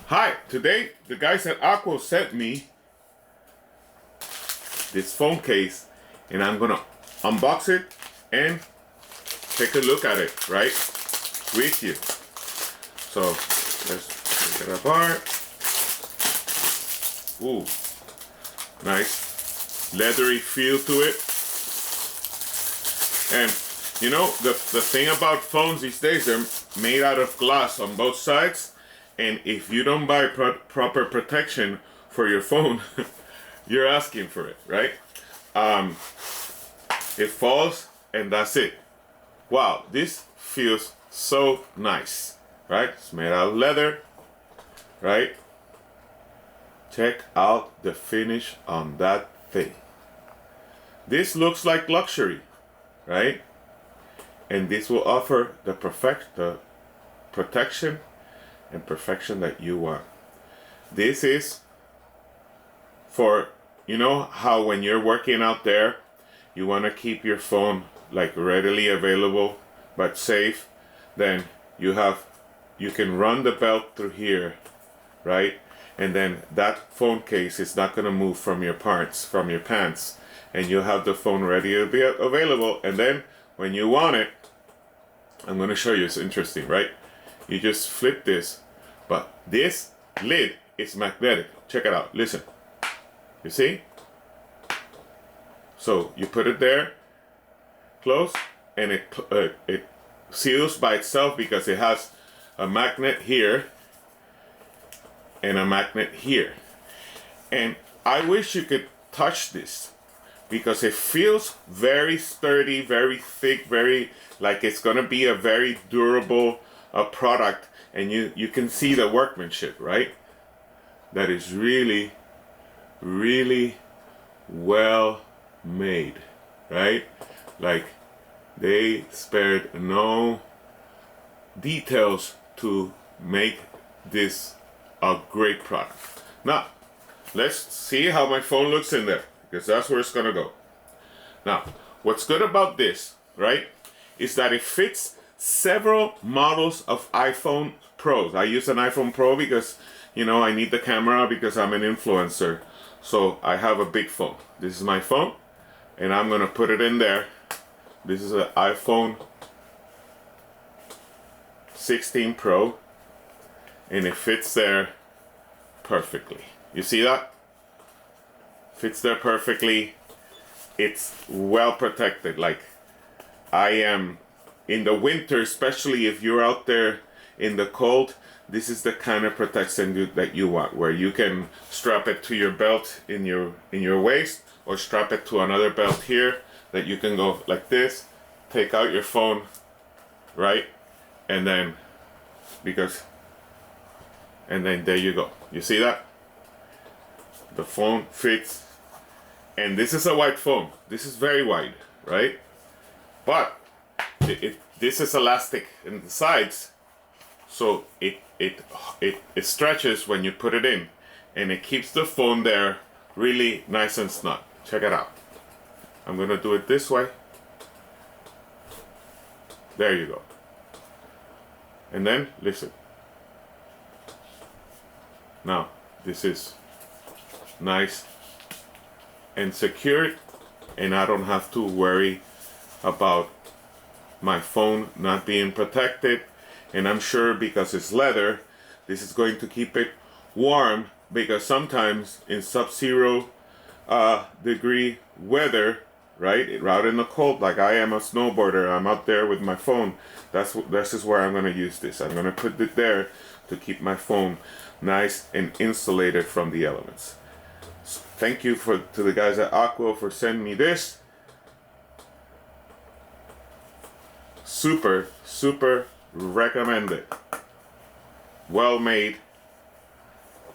Hi, today the guys at Aqua sent me this phone case and I'm gonna unbox it and take a look at it, right, with you. So let's take it apart. Ooh, nice leathery feel to it. And you know, the thing about phones these days, they're made out of glass on both sides. And if you don't buy proper protection for your phone, you're asking for it, right? It falls and that's it. Wow, this feels so nice, right? It's made out of leather, right? Check out the finish on that thing. This looks like luxury, right? And this will offer the protection and perfection that you want. This is for, you know how when you're working out there, you want to keep your phone like readily available but safe. Then you can run the belt through here, right? And then that phone case is not going to move from your pants, and you'll have the phone ready to be available. And then when you want it, I'm going to show you. It's interesting, right? You just flip this, but this lid is magnetic. Check it out. Listen. You see? So you put it there, close, and it seals by itself because it has a magnet here and a magnet here. And I wish you could touch this because it feels very sturdy, very thick, very like it's gonna be a very durable product, and you can see the workmanship, right? That is really, really well made, right? Like they spared no details to make this a great product. Now, let's see how my phone looks in there, because that's where it's gonna go. Now, what's good about this, right, is that it fits several models of iPhone Pros. I use an iPhone Pro because, you know, I need the camera because I'm an influencer. So I have a big phone. This is my phone, and I'm gonna put it in there. This is an iPhone 16 Pro, and it fits there perfectly. You see that? Fits there perfectly. It's well protected. Like, I am in the winter, especially if you're out there in the cold, this is the kind of protection that you want, where you can strap it to your belt in your waist, or strap it to another belt here that you can go like this, take out your phone, right? And then there you go. You see that? The phone fits. And this is a wide phone. This is very wide, right? But this is elastic in the sides, so it stretches when you put it in, and it keeps the phone there really nice and snug. Check it out. I'm gonna do it this way. There you go. And then listen. Now this is nice and secured, and I don't have to worry about my phone not being protected. And I'm sure because it's leather, this is going to keep it warm, because sometimes in sub-zero degree weather, right, out in the cold, like I am a snowboarder, I'm out there with my phone, this is where I'm going to use this. I'm going to put it there to keep my phone nice and insulated from the elements. So thank you to the guys at Aqua for sending me this. Super, super recommended. Well made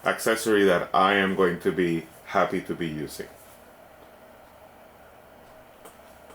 accessory that I am going to be happy to be using.